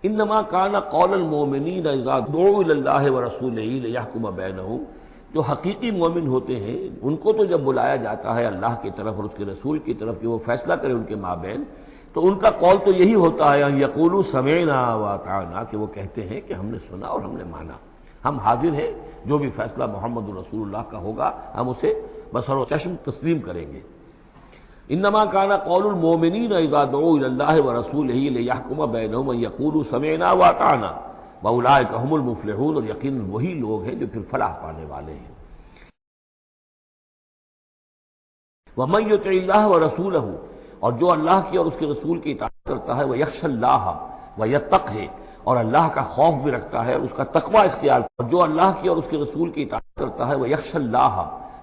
انما کان قول المؤمنین اذا دعوا الی اللہ ورسولہ لیحکم بینہم، جو حقیقی مومن ہوتے ہیں ان کو تو جب بلایا جاتا ہے اللہ کی طرف اور اس کے رسول کی طرف کہ وہ فیصلہ کرے ان کے مابین، تو ان کا قول تو یہی ہوتا ہے ان یقولوا سمعنا واطعنا، کہ وہ کہتے ہیں کہ ہم نے سنا اور ہم نے مانا، ہم حاضر ہیں، جو بھی فیصلہ محمد رسول اللہ کا ہوگا ہم اسے بصر و چشم تسلیم کریں گے۔ انما کان قول المؤمنین اذا دعوا الی اللہ ورسولہ لیحکم بینہم ان یقولوا سمعنا واطعنا واولئک هم المفلحون، اور یقیناً وہی لوگ ہیں جو پھر فلاح پانے والے ہیں۔ ومن یطع اللہ ورسولہ، اور جو اللہ کی اور اس کے رسول کی اطاعت کرتا ہے، ویخشى اللہ ویتقہ، اور اللہ کا خوف بھی رکھتا ہے اور اس کا تقوی اختیار، اور جو اللہ کی اور اس کے رسول کی اطاعت کرتا ہے، ویخشى اللہ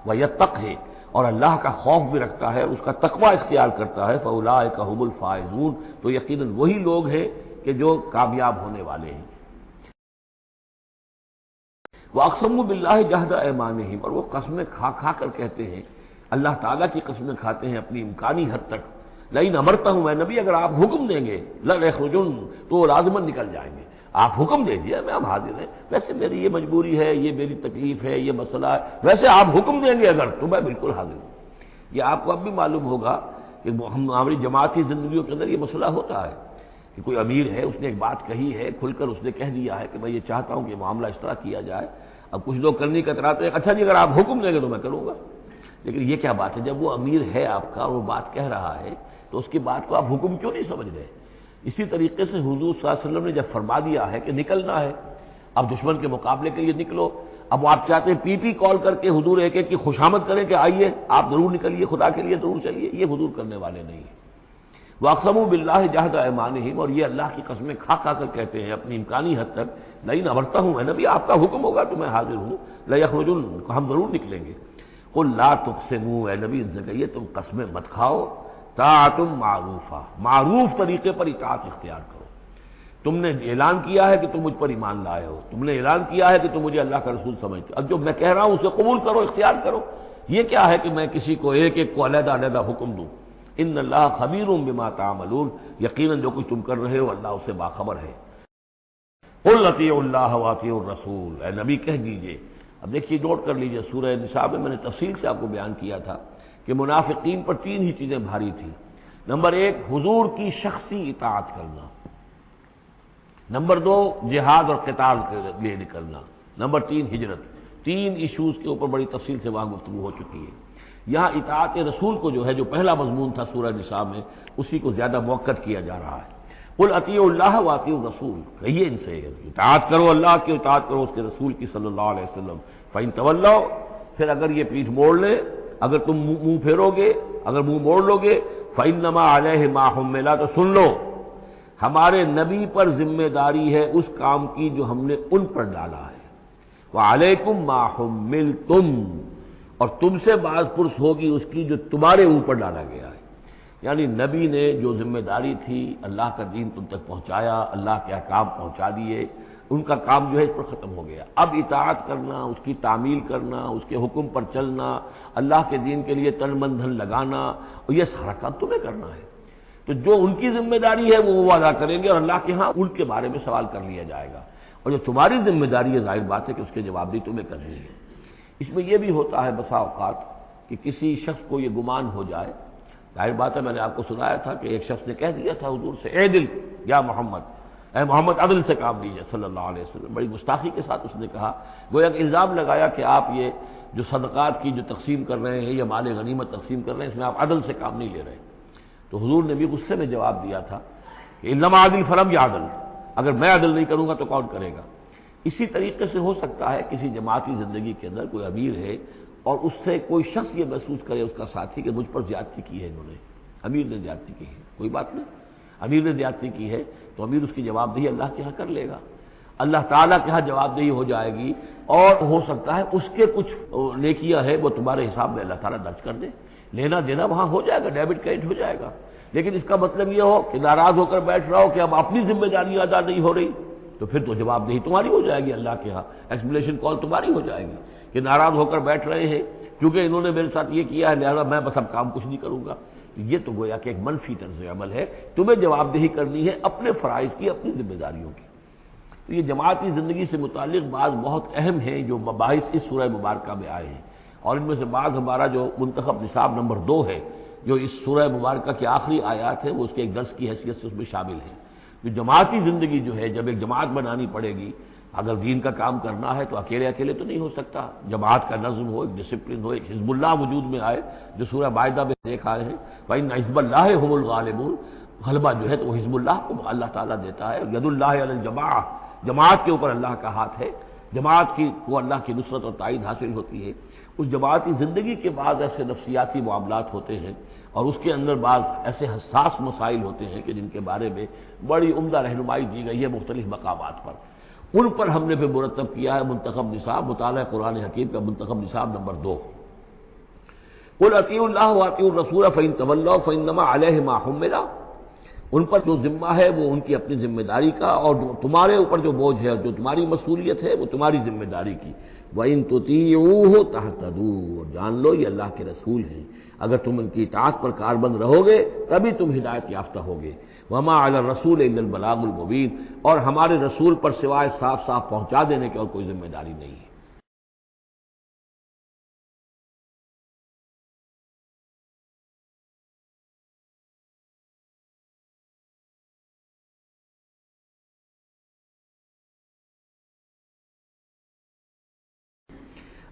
ویتقہ، اور اللہ کا خوف بھی رکھتا ہے اور اس کا تقوی اختیار کرتا ہے، فاولئک هم الفائزون، تو یقیناً وہی لوگ ہیں کہ جو کامیاب ہونے والے ہیں۔ وَأَقْسَمُوا بِاللَّهِ جَهْدَ أَيْمَانِهِمْ، اور وہ قسمیں کھا کھا کر کہتے ہیں، اللہ تعالیٰ کی قسمیں کھاتے ہیں اپنی امکانی حد تک، لئن امرتہم، اے نبی اگر آپ حکم دیں گے، لَيَخْرُجُنَّ، تو وہ لازماً نکل جائیں گے، آپ حکم دے دیے میں ہم حاضر ہیں، ویسے میری یہ مجبوری ہے، یہ میری تکلیف ہے، یہ مسئلہ ہے، ویسے آپ حکم دیں گے اگر تو میں بالکل حاضر ہوں۔ یہ آپ کو اب بھی معلوم ہوگا کہ ہماری جماعتی زندگیوں کے اندر یہ مسئلہ ہوتا ہے کہ کوئی امیر ہے، اس نے ایک بات کہی ہے، کھل کر اس نے کہہ دیا ہے کہ میں یہ چاہتا ہوں کہ معاملہ اس طرح کیا جائے، اب کچھ لوگ کرنے کا اتراتے ہیں، اچھا جی اگر آپ حکم دیں گے تو میں کروں گا، لیکن یہ کیا بات ہے؟ جب وہ امیر ہے آپ کا اور وہ بات کہہ رہا ہے تو اس کی بات کو آپ حکم کیوں نہیں سمجھ رہے؟ اسی طریقے سے حضور صلی اللہ علیہ وسلم نے جب فرما دیا ہے کہ نکلنا ہے، اب دشمن کے مقابلے کے لیے نکلو، اب وہ آپ چاہتے ہیں پی کال کر کے حضور ایک ایک کی خوشامد کریں کہ آئیے آپ ضرور نکلیے، خدا کے لیے ضرور چلیے، یہ حضور کرنے والے نہیں ہیں۔ وَأَقْسَمُوا بِاللَّهِ جَهْدَ أَيْمَانِهِمْ، اور یہ اللہ کی قسمیں کھا کھا کر کہتے ہیں اپنی امکانی حد تک، لئن امرتہم، اے نبی آپ کا حکم ہوگا تو میں حاضر ہوں، لَيَخْرُجُنَّ، ہم ضرور نکلیں گے۔ قُل لَا تُقْسِمُوا، اے نبی ان سے کہیے تم قسمیں مت کھاؤ، طاعۃ معروفہ، معروف طریقے پر اطاعت اختیار کرو۔ تم نے اعلان کیا ہے کہ تم مجھ پر ایمان لائے ہو، تم نے اعلان کیا ہے کہ تم مجھے اللہ کا رسول سمجھتے ہو، اب جو میں کہہ رہا ہوں اسے قبول کرو، اختیار کرو۔ یہ کیا ہے کہ میں کسی کو ایک ایک کو علیحدہ علیحدہ حکم دوں؟ ان اللہ خبیر بما تعملون، یقیناً جو کچھ تم کر رہے ہو اللہ اس سے باخبر ہے۔ قل اطیعوا اللہ واطیعوا الرسول، اے نبی کہہ دیجئے، اب دیکھیے نوٹ کر لیجئے، سورہ نساء میں نے تفصیل سے آپ کو بیان کیا تھا کہ منافقین پر تین ہی چیزیں بھاری تھیں۔ نمبر ایک، حضور کی شخصی اطاعت کرنا، نمبر دو، جہاد اور قتال کے لیے نکلنا، نمبر تین، ہجرت۔ تین ایشوز کے اوپر بڑی تفصیل سے وہاں گفتگو ہو چکی ہے۔ یہاں اطاعت رسول کو جو ہے، جو پہلا مضمون تھا سورہ نساء میں، اسی کو زیادہ موقت کیا جا رہا ہے۔ قل اطیعوا اللہ واطیعوا الرسول، کہیے ان سے اطاعت کرو، اللہ کی اطاعت کرو، اس کے رسول کی صلی اللہ علیہ وسلم۔ فإن تولوا، پھر اگر یہ پیٹھ موڑ لے، اگر تم منہ پھیرو گے، اگر منہ موڑ لو گے، فإنما علیہ ما حمل، تو سن لو ہمارے نبی پر ذمہ داری ہے اس کام کی جو ہم نے ان پر ڈالا ہے، وعلیکم ما حملتم، اور تم سے باز پرس ہوگی اس کی جو تمہارے اوپر ڈالا گیا ہے۔ یعنی نبی نے جو ذمہ داری تھی اللہ کا دین تم تک پہنچایا، اللہ کے احکام پہنچا دیے، ان کا کام جو ہے اس پر ختم ہو گیا۔ اب اطاعت کرنا، اس کی تعمیل کرنا، اس کے حکم پر چلنا، اللہ کے دین کے لیے تن من دھن لگانا، اور یہ سارا کام تمہیں کرنا ہے۔ تو جو ان کی ذمہ داری ہے وہ ادا کریں گے، اور اللہ کے ہاں ان کے بارے میں سوال کر لیا جائے گا، اور جو تمہاری ذمہ داری ہے ظاہر بات ہے کہ اس کے جواب بھی تمہیں کرنی ہے۔ اس میں یہ بھی ہوتا ہے بسا اوقات کہ کسی شخص کو یہ گمان ہو جائے، ظاہر بات ہے میں نے آپ کو سنایا تھا کہ ایک شخص نے کہہ دیا تھا حضور سے، اے دل یا محمد، اے محمد عدل سے کام لیجیے صلی اللہ علیہ وسلم، بڑی گستاخی کے ساتھ اس نے کہا، گویا کہ الزام لگایا کہ آپ یہ جو صدقات کی جو تقسیم کر رہے ہیں یا مال غنیمت تقسیم کر رہے ہیں، اس میں آپ عدل سے کام نہیں لے رہے۔ تو حضور نے بھی غصے میں جواب دیا تھا کہ انما عدل فلم یا عدل، اگر میں عدل نہیں کروں گا تو کون کرے گا؟ اسی طریقے سے ہو سکتا ہے کسی جماعتی زندگی کے اندر کوئی امیر ہے اور اس سے کوئی شخص یہ محسوس کرے، اس کا ساتھی، کہ مجھ پر زیادتی کی ہے انہوں نے، امیر نے زیادتی کی ہے، کوئی بات نہیں، امیر نے زیادتی کی ہے تو امیر اس کی جواب دہی اللہ کے ہاں کر لے گا، اللہ تعالیٰ کے ہاں جواب دہی ہو جائے گی، اور ہو سکتا ہے اس کے کچھ نیکیاں ہے وہ تمہارے حساب میں اللہ تعالیٰ درج کر دے، لینا دینا وہاں ہو جائے گا، ڈیبٹ کریڈٹ ہو جائے گا۔ لیکن اس کا مطلب یہ ہو کہ ناراض ہو کر بیٹھ رہا ہو کہ اب اپنی ذمہ داری ادا نہیں ہو رہی، تو پھر تو جواب دہی تمہاری ہو جائے گی اللہ کے ہاں، ایکسپلیشن کال تمہاری ہو جائے گی کہ ناراض ہو کر بیٹھ رہے ہیں کیونکہ انہوں نے میرے ساتھ یہ کیا ہے، لہذا میں بس اب کام کچھ نہیں کروں گا۔ یہ تو گویا کہ ایک منفی طرز عمل ہے. تمہیں جواب دہی کرنی ہے اپنے فرائض کی، اپنی ذمہ داریوں کی. تو یہ جماعتی زندگی سے متعلق بعض بہت اہم ہیں جو مباحث اس سورہ مبارکہ میں آئے ہیں، اور ان میں سے بعض ہمارا جو منتخب نصاب نمبر 2 ہے جو اس سورہ مبارکہ کی آخری آیات ہے وہ اس کے ایک درس کی حیثیت سے اس میں شامل ہے. جو جماعتی زندگی جو ہے، جب ایک جماعت بنانی پڑے گی، اگر دین کا کام کرنا ہے تو اکیلے اکیلے تو نہیں ہو سکتا. جماعت کا نظم ہو، ایک ڈسپلن ہو، ایک حزب اللہ وجود میں آئے جو سورہ مائدہ میں دیکھ آئے ہیں. وَإِنَّ حِزْبَ اللَّهِ هُمُ الْغَالِبُونَ. غلبہ جو ہے تو وہ حزب اللہ کو اللہ تعالیٰ دیتا ہے. ید اللہ علی الجماعہ، جماعت کے اوپر اللہ کا ہاتھ ہے، جماعت کی کو اللہ کی نصرت اور تائید حاصل ہوتی ہے. اس جماعتی زندگی کے بعد ایسے نفسیاتی معاملات ہوتے ہیں اور اس کے اندر بعض ایسے حساس مسائل ہوتے ہیں کہ جن کے بارے میں بڑی عمدہ رہنمائی دی گئی ہے مختلف مقامات پر. ان پر ہم نے پھر مرتب کیا ہے منتخب نصاب، مطالعہ قرآن حکیم کا منتخب نصاب نمبر 2. قل اطیعوا اللہ واطیعوا الرسول فإن تولوا فإنما علیہ ما حمل. ان پر جو ذمہ ہے وہ ان کی اپنی ذمہ داری کا، اور تمہارے اوپر جو بوجھ ہے، جو تمہاری مسئولیت ہے وہ تمہاری ذمہ داری کی. وَإِن تُطِيعُوهُ تَهْتَدُوا. اور جان لو یہ اللہ کے رسول ہیں، اگر تم ان کی اطاعت پر کاربند رہو گے تبھی تم ہدایت یافتہ ہوگے. وَمَا عَلَى الرَّسُولِ إِلَّا الْبَلَاغُ الْمُبِينُ. اور ہمارے رسول پر سوائے صاف صاف پہنچا دینے کی اور کوئی ذمہ داری نہیں ہے.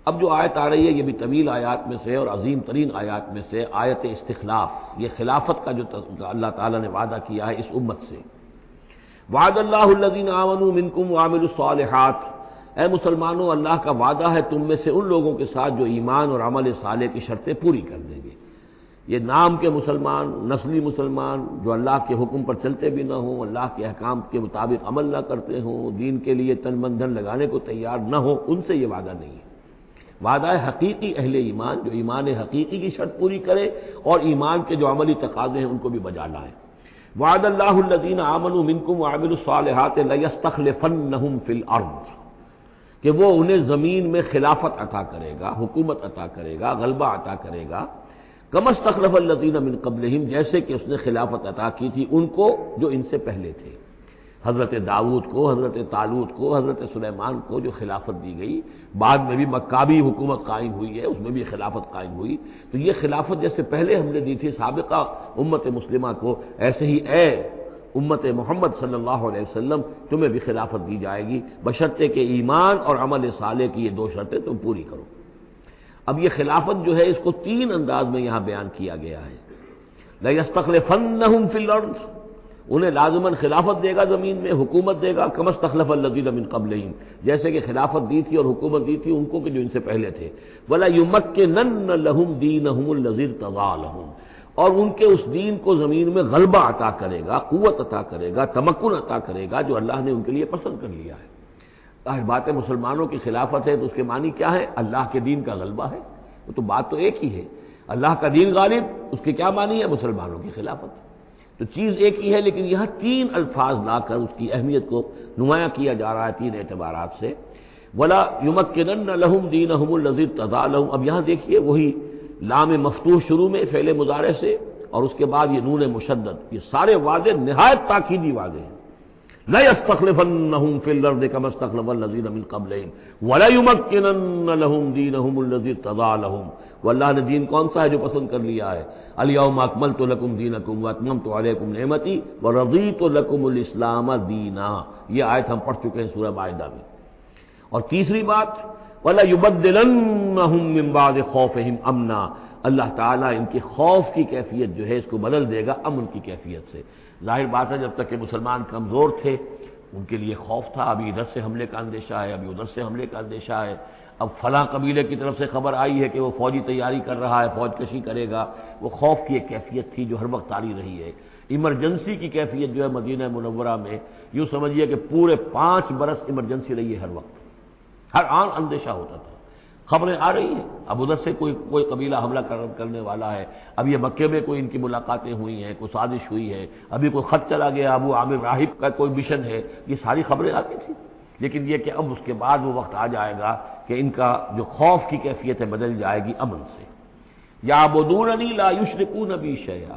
اب جو آیت آ رہی ہے یہ بھی طویل آیات میں سے اور عظیم ترین آیات میں سے آیت استخلاف، یہ خلافت کا جو اللہ تعالیٰ نے وعدہ کیا ہے اس امت سے. وعد اللہ الذین آمنوا منکم وعملوا الصالحات. اے مسلمانوں، اللہ کا وعدہ ہے تم میں سے ان لوگوں کے ساتھ جو ایمان اور عمل صالح کی شرطیں پوری کر دیں گے. یہ نام کے مسلمان، نسلی مسلمان جو اللہ کے حکم پر چلتے بھی نہ ہوں، اللہ کے احکام کے مطابق عمل نہ کرتے ہوں، دین کے لیے تن من دھن لگانے کو تیار نہ ہوں، ان سے یہ وعدہ نہیں ہے. وعدہ ہے حقیقی اہل ایمان جو ایمان حقیقی کی شرط پوری کرے اور ایمان کے جو عملی تقاضے ہیں ان کو بھی بجا لائے. وعد اللہ الذین آمنوا منکم وعملوا الصالحات لیستخلفنہم فی الارض. کہ وہ انہیں زمین میں خلافت عطا کرے گا، حکومت عطا کرے گا، غلبہ عطا کرے گا. کما استخلف الذین من قبلہم، جیسے کہ اس نے خلافت عطا کی تھی ان کو جو ان سے پہلے تھے. حضرت داؤد کو، حضرت طالوت کو، حضرت سلیمان کو جو خلافت دی گئی، بعد میں بھی مکابی حکومت قائم ہوئی ہے، اس میں بھی خلافت قائم ہوئی. تو یہ خلافت جیسے پہلے ہم نے دی تھی سابقہ امت مسلمہ کو، ایسے ہی اے امت محمد صلی اللہ علیہ وسلم تمہیں بھی خلافت دی جائے گی، بشرطے کہ ایمان اور عمل صالح کی یہ 2 شرطیں تم پوری کرو. اب یہ خلافت جو ہے اس کو 3 انداز میں یہاں بیان کیا گیا ہے. لَيَسْتَخْلِفَنَّهُمْ فِي الْأَرْضِ. انہیں لازماً خلافت دے گا زمین میں، حکومت دے گا. کما استخلف الذین من قبلہم، جیسے کہ خلافت دی تھی اور حکومت دی تھی ان کو کہ جو ان سے پہلے تھے. وَلَا يُمَكِّنَنَّ لَهُمْ دِينَهُمُ الَّذِي ارْتَضَىٰ لَهُمْ. اور ان کے اس دین کو زمین میں غلبہ عطا کرے گا، قوت عطا کرے گا، تمکن عطا کرے گا جو اللہ نے ان کے لیے پسند کر لیا ہے. ظاہر بات ہے مسلمانوں کی خلافت ہے تو اس کے معنی کیا ہے؟ اللہ کے دین کا غلبہ ہے. وہ تو بات تو ایک ہی ہے، اللہ کا دین غالب، اس کے کیا معنی ہے؟ مسلمانوں کی خلافت. تو چیز ایک ہی ہے، لیکن یہاں 3 الفاظ لا کر اس کی اہمیت کو نمایاں کیا جا رہا ہے 3 اعتبارات سے. وَلَا يُمَكِّنَنَّ لَهُمْ دِينَهُمُ الَّذِي ارْتَضَىٰ لَهُمْ. اب یہاں دیکھیے وہی لام مفتوح شروع میں فعل مضارع سے، اور اس کے بعد یہ نون مشدد، یہ سارے وعدے نہایت تاکیدی وعدے ہیں. لَيَسْتَخْلِفَنَّهُمْ فِي الْأَرْضِ كَمَا اسْتَخْلَفَ الَّذِينَ مِن قَبْلِهِمْ وَلَيُمَكِّنَنَّ لَهُمْ دِينَهُمُ الَّذِي ارْتَضَىٰ لَهُمْ. واللہ نے دین کون سا ہے جو پسند کر لیا ہے؟ الْيَوْمَ أَكْمَلْتُ لَكُمْ دِينَكُمْ وَأَتْمَمْتُ عَلَيْكُمْ نِعْمَتِي وَرَضِيتُ لَكُمُ الْإِسْلَامَ دِينًا. یہ آیت ہم پڑھ چکے ہیں سورہ مائدہ میں. اور تیسری بات وَلَا يُبَدِّلَنَّهُم مِّن بَعْدِ خَوْفِهِمْ أَمْنًا. اللہ تعالیٰ ان کے خوف کی کیفیت جو ہے اس کو بدل دے گا امن کی کیفیت سے. ظاہر بات ہے جب تک کہ مسلمان کمزور تھے ان کے لیے خوف تھا، ابھی ادھر سے حملے کا اندیشہ ہے، ابھی ادھر سے حملے کا اندیشہ ہے. اب فلاں قبیلے کی طرف سے خبر آئی ہے کہ وہ فوجی تیاری کر رہا ہے، فوج کشی کرے گا. وہ خوف کی ایک کیفیت تھی جو ہر وقت طاری رہی ہے. ایمرجنسی کی کیفیت جو ہے مدینہ منورہ میں یوں سمجھیے کہ پورے 5 برس ایمرجنسی رہی ہے. ہر وقت ہر آن اندیشہ ہوتا تھا. خبریں آ رہی ہیں اب ادھر سے کوئی قبیلہ حملہ کرنے والا ہے، اب یہ مکے میں کوئی ان کی ملاقاتیں ہوئی ہیں، کوئی سازش ہوئی ہے، ابھی کوئی خط چلا گیا ابو عامر راہب کا کوئی مشن ہے. یہ ساری خبریں آتی تھیں. لیکن یہ کہ اب اس کے بعد وہ وقت آ جائے گا کہ ان کا جو خوف کی کیفیت ہے بدل جائے گی امن سے. یعبدوننی لا یشرکون بی شیئا،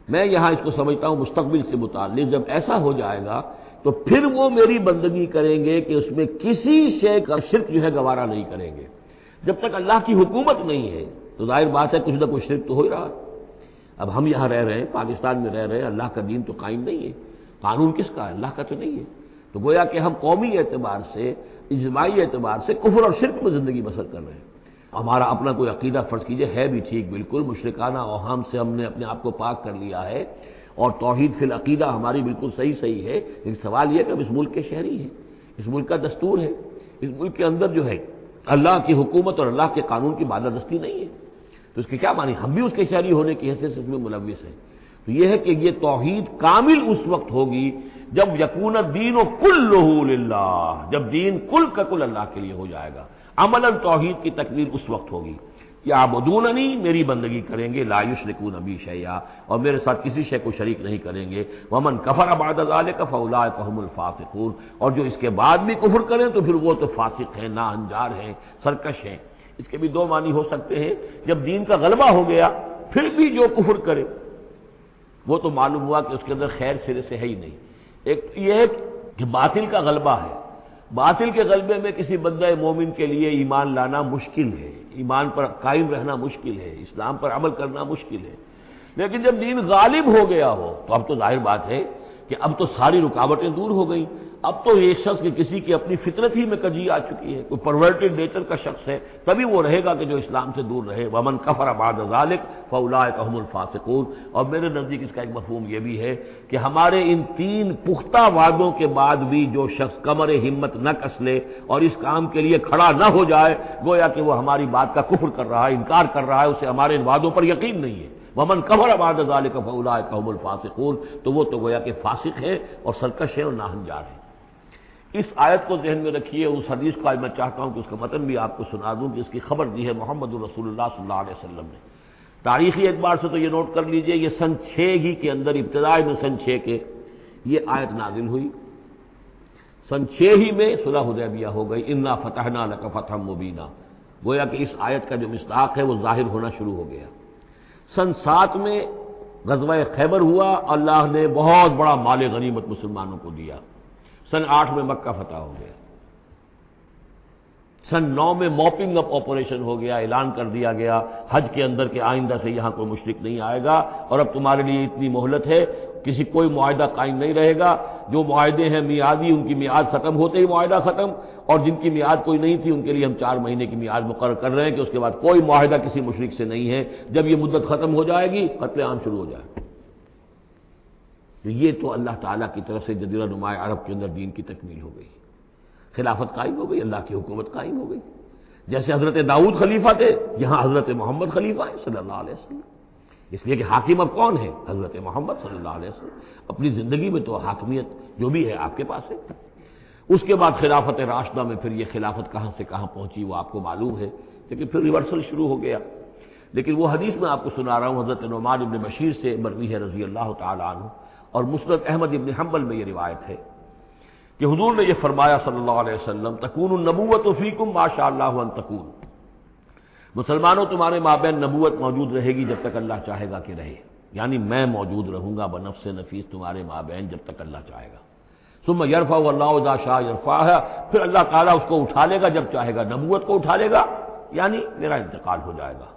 میں یہاں اس کو سمجھتا ہوں مستقبل سے متعلق، جب ایسا ہو جائے گا تو پھر وہ میری بندگی کریں گے کہ اس میں کسی شے کا شرک جو ہے گوارا نہیں کریں گے۔ جب تک اللہ کی حکومت نہیں ہے تو ظاہر بات ہے کچھ نہ کچھ شرک تو ہو ہی رہا ہے۔ اب ہم یہاں رہ رہے ہیں، پاکستان میں رہ رہے ہیں، اللہ کا دین تو قائم نہیں ہے، قانون کس کا ہے؟ اللہ کا تو نہیں ہے۔ تو گویا کہ ہم قومی اعتبار سے، اجتماعی اعتبار سے کفر اور شرک میں زندگی بسر کر رہے ہیں۔ ہمارا اپنا کوئی عقیدہ فرض کیجئے ہے بھی ٹھیک، بالکل مشرکانہ اوہام سے ہم نے اپنے آپ کو پاک کر لیا ہے، اور توحید فی العقیدہ ہماری بالکل صحیح ہے، لیکن سوال یہ کہ ہم اس ملک کے شہری ہیں، اس ملک کا دستور ہے، اس ملک کے اندر جو ہے اللہ کی حکومت اور اللہ کے قانون کی بالادستی نہیں ہے، تو اس کے کیا معنی؟ ہم بھی اس کے شہری ہونے کی حیثیت سے اس میں ملوث ہیں۔ تو یہ ہے کہ یہ توحید کامل اس وقت ہوگی جب یکون الدین کلہ للہ، جب دین کل کا کل اللہ کے لیے ہو جائے گا۔ عملاً توحید کی تکمیل اس وقت ہوگی، یعبدوننی، میری بندگی کریں گے، لا یشرکون بی شیئا، اور میرے ساتھ کسی شے کو شریک نہیں کریں گے، ومن کفر بعد ذلک فاولئک هم الفاسقون، اور جو اس کے بعد بھی کفر کریں تو پھر وہ تو فاسق ہیں، ناہنجار ہیں، سرکش ہیں۔ اس کے بھی دو معنی ہو سکتے ہیں، جب دین کا غلبہ ہو گیا پھر بھی جو کفر کرے وہ تو معلوم ہوا کہ اس کے اندر خیر سرے سے ہے ہی نہیں۔ ایک یہ ہے کہ باطل کا غلبہ ہے، باطل کے غلبے میں کسی بندہ مومن کے لیے ایمان لانا مشکل ہے، ایمان پر قائم رہنا مشکل ہے، اسلام پر عمل کرنا مشکل ہے، لیکن جب دین غالب ہو گیا ہو تو اب تو ظاہر بات ہے کہ اب تو ساری رکاوٹیں دور ہو گئیں۔ اب تو ایک شخص کی کسی کی اپنی فطرت ہی میں کجی آ چکی ہے، کوئی پرورٹڈ نیچر کا شخص ہے، تبھی وہ رہے گا کہ جو اسلام سے دور رہے۔ ومن کفر بعد ذلک فاولئک هم الفاسقون، اور میرے نزدیک اس کا ایک مفہوم یہ بھی ہے کہ ہمارے ان تین پختہ وعدوں کے بعد بھی جو شخص کمر ہمت نہ کس لے اور اس کام کے لیے کھڑا نہ ہو جائے، گویا کہ وہ ہماری بات کا کفر کر رہا ہے، انکار کر رہا ہے، اسے ہمارے ان وعدوں پر یقین نہیں ہے۔ ومن کفر بعد ذلک فاولئک هم الفاسقون، تو وہ تو گویا کہ فاسق ہے اور سرکش ہے اور ناہنجار ہے۔ اس آیت کو ذہن میں رکھیے، اس حدیث کو آج میں چاہتا ہوں کہ اس کا متن بھی آپ کو سنا دوں کہ اس کی خبر دی ہے محمد رسول اللہ صلی اللہ علیہ وسلم نے۔ تاریخی اعتبار سے تو یہ نوٹ کر لیجئے، یہ سن 6 ہی کے اندر، ابتدائی میں سن 6 کے یہ آیت نازل ہوئی، سن 6 ہی میں صلح حدیبیہ ہو گئی، انا فتحنا لک فتحا مبینا، گویا کہ اس آیت کا جو مصداق ہے وہ ظاہر ہونا شروع ہو گیا۔ سن 7 میں غزوہ خیبر ہوا، اللہ نے بہت بڑا مال غنیمت مسلمانوں کو دیا۔ سن 8 میں مکہ فتح ہو گیا۔ سن 9 میں موپنگ اپ آپریشن ہو گیا، اعلان کر دیا گیا حج کے اندر کہ آئندہ سے یہاں کوئی مشرک نہیں آئے گا، اور اب تمہارے لیے اتنی مہلت ہے، کوئی معاہدہ قائم نہیں رہے گا، جو معاہدے ہیں میعادی ان کی میعاد ختم ہوتے ہی معاہدہ ختم، اور جن کی میعاد کوئی نہیں تھی ان کے لیے ہم 4 مہینے کی میعاد مقرر کر رہے ہیں کہ اس کے بعد کوئی معاہدہ کسی مشرک سے نہیں ہے، جب یہ مدت ختم ہو جائے گی قتل عام شروع ہو جائے گا۔ یہ تو اللہ تعالیٰ کی طرف سے جزیرہ نما عرب کے اندر دین کی تکمیل ہو گئی، خلافت قائم ہو گئی، اللہ کی حکومت قائم ہو گئی۔ جیسے حضرت داؤد خلیفہ تھے، یہاں حضرت محمد خلیفہ ہیں صلی اللہ علیہ وسلم، اس لیے کہ حاکم اب کون ہے؟ حضرت محمد صلی اللہ علیہ وسلم۔ اپنی زندگی میں تو حاکمیت جو بھی ہے آپ کے پاس ہے۔ اس کے بعد خلافت راشدہ میں پھر یہ خلافت کہاں سے کہاں پہنچی وہ آپ کو معلوم ہے، لیکن پھر ریورسل شروع ہو گیا۔ لیکن وہ حدیث میں آپ کو سنا رہا ہوں، حضرت نعمان ابن بشیر سے مروی ہے رضی اللہ تعالی عنہ، اور مسند احمد ابن حنبل میں یہ روایت ہے کہ حضور نے یہ فرمایا صلی اللہ علیہ وسلم، تکون النبوۃ فیکم ما شاء اللہ ان تکون، مسلمانوں تمہارے مابین نبوت موجود رہے گی جب تک اللہ چاہے گا کہ رہے، یعنی میں موجود رہوں گا بنفس نفیس تمہارے مابین جب تک اللہ چاہے گا۔ ثم یرفع اللہ اذا شاء یرفعها، پھر اللہ تعالیٰ اس کو اٹھا لے گا جب چاہے گا، نبوت کو اٹھا لے گا، یعنی میرا انتقال ہو جائے گا،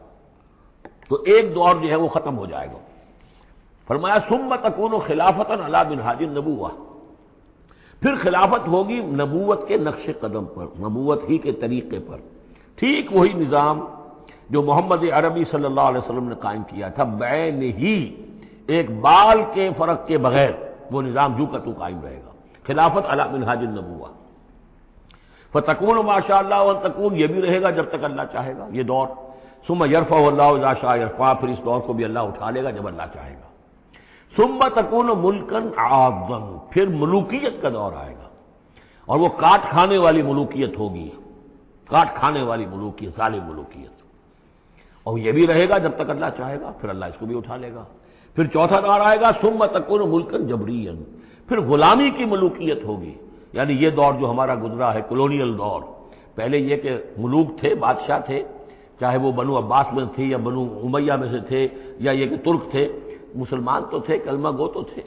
تو ایک دور جو ہے وہ ختم ہو جائے گا۔ فرمایا ثم تکون خلافۃ علی منہاج النبوہ، پھر خلافت ہوگی نبوت کے نقش قدم پر، نبوت ہی کے طریقے پر، ٹھیک وہی نظام جو محمد عربی صلی اللہ علیہ وسلم نے قائم کیا تھا، بین ہی ایک بال کے فرق کے بغیر وہ نظام جو کا تو قائم رہے گا، خلافت علی منہاج النبوہ۔ فتکون ما شاء اللہ وان تکون، یہ بھی رہے گا جب تک اللہ چاہے گا یہ دور۔ ثم یرفع اللہ اذا شاء یرفع، پھر اس دور کو بھی اللہ اٹھا لے گا جب اللہ چاہے گا۔ ثم تکون ملکن عاضا، پھر ملوکیت کا دور آئے گا، اور وہ کاٹ کھانے والی ملوکیت ہوگی، کاٹ کھانے والی ملوکیت، ظالم ملوکیت، اور یہ بھی رہے گا جب تک اللہ چاہے گا، پھر اللہ اس کو بھی اٹھا لے گا۔ پھر چوتھا دور آئے گا ثم تکون ملکن جبریا، پھر غلامی کی ملوکیت ہوگی، یعنی یہ دور جو ہمارا گزرا ہے کولونیل دور، پہلے یہ کہ ملوک تھے، بادشاہ تھے، چاہے وہ بنو عباس میں تھے یا بنو امیہ میں سے تھے یا یہ کہ ترک تھے، مسلمان تو تھے، کلمہ گو تو تھے۔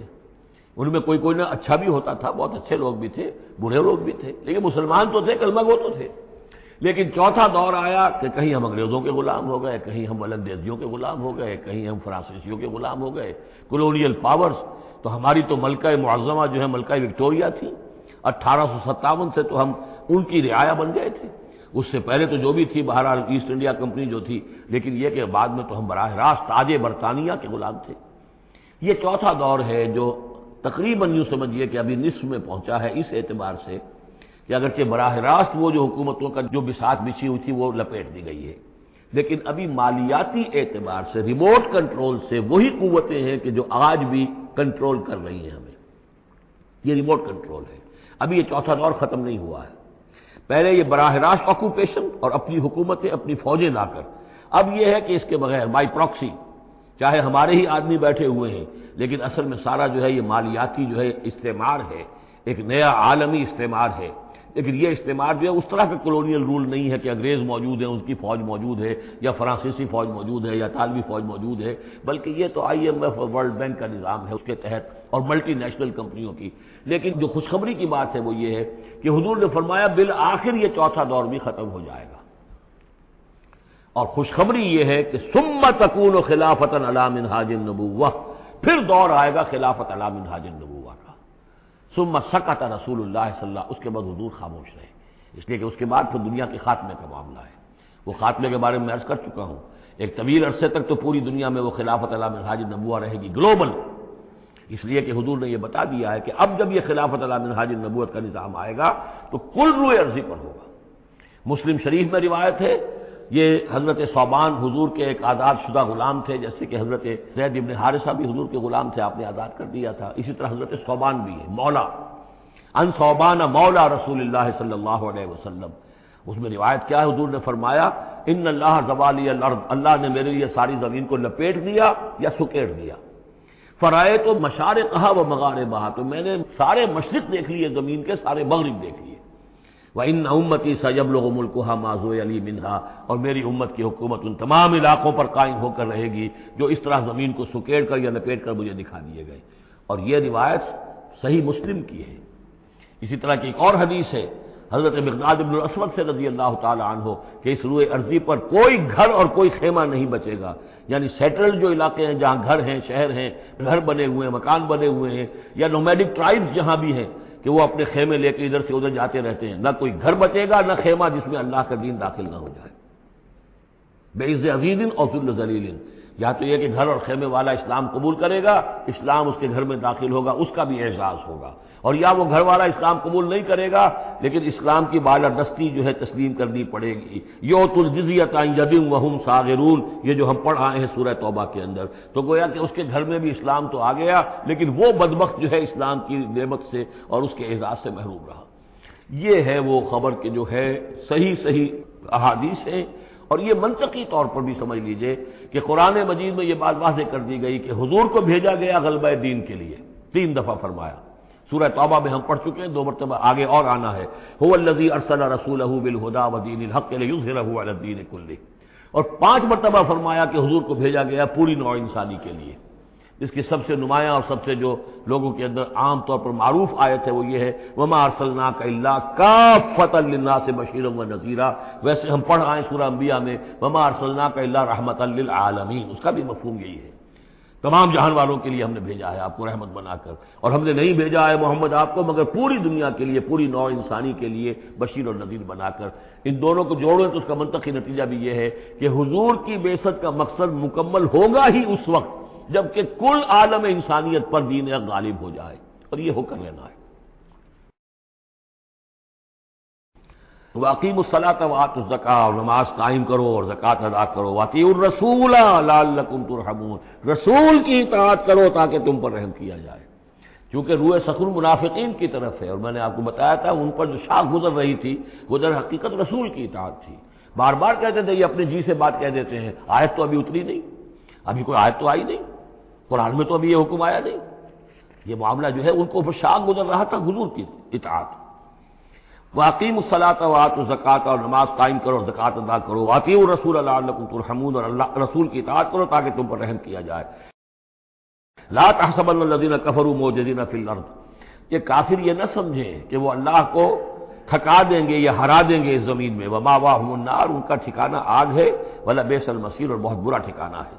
ان میں کوئی کوئی نہ اچھا بھی ہوتا تھا، بہت اچھے لوگ بھی تھے، برے لوگ بھی تھے، لیکن مسلمان تو تھے، کلمہ گو تو تھے۔ لیکن چوتھا دور آیا کہ کہیں ہم انگریزوں کے غلام ہو گئے، کہیں ہم ولندیزیوں کے غلام ہو گئے، کہیں ہم فرانسیسیوں کے غلام ہو گئے، کولونیل پاورز۔ تو ہماری تو ملکہ معظمہ جو ہے ملکہ وکٹوریہ تھی، 1857 سے تو ہم ان کی رعایا بن گئے تھے۔ اس سے پہلے تو جو بھی تھی بہرحال ایسٹ انڈیا کمپنی جو تھی، لیکن یہ کہ بعد میں تو ہم براہ راست تاج برطانیہ کے غلام تھے۔ یہ چوتھا دور ہے جو تقریباً یوں سمجھیے کہ ابھی نصف میں پہنچا ہے، اس اعتبار سے کہ اگرچہ براہ راست وہ جو حکومتوں کا جو بساط بچھی ہوئی تھی وہ لپیٹ دی گئی ہے، لیکن ابھی مالیاتی اعتبار سے ریموٹ کنٹرول سے وہی قوتیں ہیں کہ جو آج بھی کنٹرول کر رہی ہیں ہمیں۔ یہ ریموٹ کنٹرول ہے، ابھی یہ چوتھا دور ختم نہیں ہوا ہے۔ پہلے یہ براہ راست آکوپیشن اور اپنی حکومتیں اپنی فوجیں لا کر، اب یہ ہے کہ اس کے بغیر بائی پراکسی، چاہے ہمارے ہی آدمی بیٹھے ہوئے ہیں، لیکن اصل میں سارا جو ہے یہ مالیاتی جو ہے استعمار ہے، ایک نیا عالمی استعمار ہے۔ لیکن یہ استعمار جو ہے اس طرح کا کولونیل رول نہیں ہے کہ انگریز موجود ہیں، ان کی فوج موجود ہے، یا فرانسیسی فوج موجود ہے، یا اطالوی فوج موجود ہے، بلکہ یہ تو IMF اور ورلڈ بینک کا نظام ہے اس کے تحت، اور ملٹی نیشنل کمپنیوں کی۔ لیکن جو خوشخبری کی بات ہے وہ یہ ہے کہ حضور نے فرمایا بالآخر یہ چوتھا دور بھی ختم ہو جائے گا، اور خوشخبری یہ ہے کہ ثم تکون خلافۃ علی منہاج النبوہ، پھر دور آئے گا خلافت علی منہاج النبوہ کا۔ ثم سکت رسول اللہ صلی اللہ، اس کے بعد حضور خاموش رہے، اس لیے کہ اس کے بعد پھر دنیا کے خاتمے کا معاملہ ہے۔ وہ خاتمے کے بارے میں عرض کر چکا ہوں، ایک طویل عرصے تک تو پوری دنیا میں وہ خلافت علی منہاج النبوہ رہے گی، گلوبل، اس لیے کہ حضور نے یہ بتا دیا ہے کہ اب جب یہ خلافت علی منہاج النبوت کا نظام آئے گا تو کل روئے ارضی پر ہوگا۔ مسلم شریف میں روایت ہے، یہ حضرت ثوبان حضور کے ایک آزاد شدہ غلام تھے، جیسے کہ حضرت زید بن حارثہ بھی حضور کے غلام تھے، آپ نے آزاد کر دیا تھا، اسی طرح حضرت ثوبان بھی ہے مولا، ان ثوبان مولا رسول اللہ صلی اللہ علیہ وسلم۔ اس میں روایت کیا ہے، حضور نے فرمایا ان اللہ زوالی الارض، اللہ نے میرے لیے ساری زمین کو لپیٹ دیا یا سکیڑ دیا، فرائے تو مشارقہا و مغاربہا، تو میں نے سارے مشرق دیکھ لیے زمین کے، سارے مغرب دیکھ لیے، وَإِنَّ أُمَّتِي سَيَبْلُغُ مُلْكُهَا مَا زُوِيَ لِي مِنْهَا، اور میری امت کی حکومت ان تمام علاقوں پر قائم ہو کر رہے گی جو اس طرح زمین کو سکیڑ کر یا لپیٹ کر مجھے دکھا دیے گئے۔ اور یہ روایت صحیح مسلم کی ہے۔ اسی طرح کی ایک اور حدیث ہے حضرت مقداد بن الاسود سے رضی اللہ تعالی عنہ کہ اس روئے ارضی پر کوئی گھر اور کوئی خیمہ نہیں بچے گا، یعنی سیٹلڈ جو علاقے ہیں جہاں گھر ہیں، شہر ہیں، گھر بنے ہوئے ہیں، مکان بنے ہوئے ہیں، یا نومیڈک ٹرائبز جہاں بھی ہیں کہ وہ اپنے خیمے لے کے ادھر سے ادھر جاتے رہتے ہیں، نہ کوئی گھر بچے گا نہ خیمہ جس میں اللہ کا دین داخل نہ ہو جائے۔ بعز عزیز اور ذل ذلیل، یا تو یہ کہ گھر اور خیمے والا اسلام قبول کرے گا، اسلام اس کے گھر میں داخل ہوگا، اس کا بھی اعزاز ہوگا، اور یا وہ گھر والا اسلام قبول نہیں کرے گا لیکن اسلام کی بالادستی جو ہے تسلیم کرنی پڑے گی۔ یؤتوا الجزیۃ عن ید وہم صاغرون، یہ جو ہم پڑھ آئے ہیں سورہ توبہ کے اندر، تو گویا کہ اس کے گھر میں بھی اسلام تو آ گیا لیکن وہ بدبخت جو ہے اسلام کی نعمت سے اور اس کے اعزاز سے محروم رہا۔ یہ ہے وہ خبر کہ جو ہے صحیح احادیث ہیں، اور یہ منطقی طور پر بھی سمجھ لیجئے کہ قرآن مجید میں یہ بات واضح کر دی گئی کہ حضور کو بھیجا گیا غلبہ دین کے لیے، 3 دفعہ فرمایا، سورہ توبہ میں ہم پڑھ چکے ہیں، 2 مرتبہ آگے اور آنا ہے، هو الذی ارسل رسولہ بالہدی ودین الحق لیظہرہ علی الدین کلہ، اور 5 مرتبہ فرمایا کہ حضور کو بھیجا گیا پوری نوع انسانی کے لیے۔ اس کی سب سے نمایاں اور سب سے جو لوگوں کے اندر عام طور پر معروف آیت ہے وہ یہ ہے وما ارسلناک الا کافۃ للناس بشیرا ونذیرا، ویسے ہم پڑھ آئے سورہ انبیاء میں وما ارسلناک الا رحمۃ للعالمین، اس کا بھی مفہوم یہی ہے، تمام جہان والوں کے لیے ہم نے بھیجا ہے آپ کو رحمت بنا کر، اور ہم نے نہیں بھیجا ہے محمد آپ کو مگر پوری دنیا کے لیے، پوری نوع انسانی کے لیے بشیر اور نذیر بنا کر۔ ان دونوں کو جوڑیں تو اس کا منطقی نتیجہ بھی یہ ہے کہ حضور کی بعثت کا مقصد مکمل ہوگا ہی اس وقت جبکہ کل عالم انسانیت پر دین حق غالب ہو جائے، اور یہ ہو کر لینا ہے۔ وَأَقِیمُوا الصَّلَاةَ وَآتُوا الزَّکَاۃَ، اور نماز قائم کرو اور زکوٰۃ ادا کرو، وَأَطِیعُوا الرَّسُولَ لَعَلَّکُمْ تُرْحَمُونَ، رسول کی اطاعت کرو تاکہ تم پر رحم کیا جائے، چونکہ روئے سخن منافقین کی طرف ہے، اور میں نے آپ کو بتایا تھا ان پر جو شاخ گزر رہی تھی وہ در حقیقت رسول کی اطاعت تھی۔ بار بار کہتے تھے یہ اپنے جی سے بات کہہ دیتے ہیں، آیت تو ابھی اتری نہیں، ابھی کوئی آیت تو آئی نہیں، قرآن میں تو ابھی یہ حکم آیا نہیں، یہ معاملہ جو ہے ان کو شاخ گزر رہا تھا حضور کی اطاعت۔ واقیم الصلاۃ وآتوا الزکوٰۃ، اور نماز قائم کرو، زکوٰۃ ادا کرو، واطیعوا الرسول لعلکم ترحمون، اور اللہ رسول کی اطاعت کرو تاکہ تم پر رحم کیا جائے۔ لا تحسبن الذین کفروا معجزین فی الارض، یہ کافر یہ نہ سمجھیں کہ وہ اللہ کو تھکا دیں گے یا ہرا دیں گے اس زمین میں، ومأواہم النار، ان کا ٹھکانہ آگ ہے، ولبئس المصیر، اور بہت برا ٹھکانہ ہے۔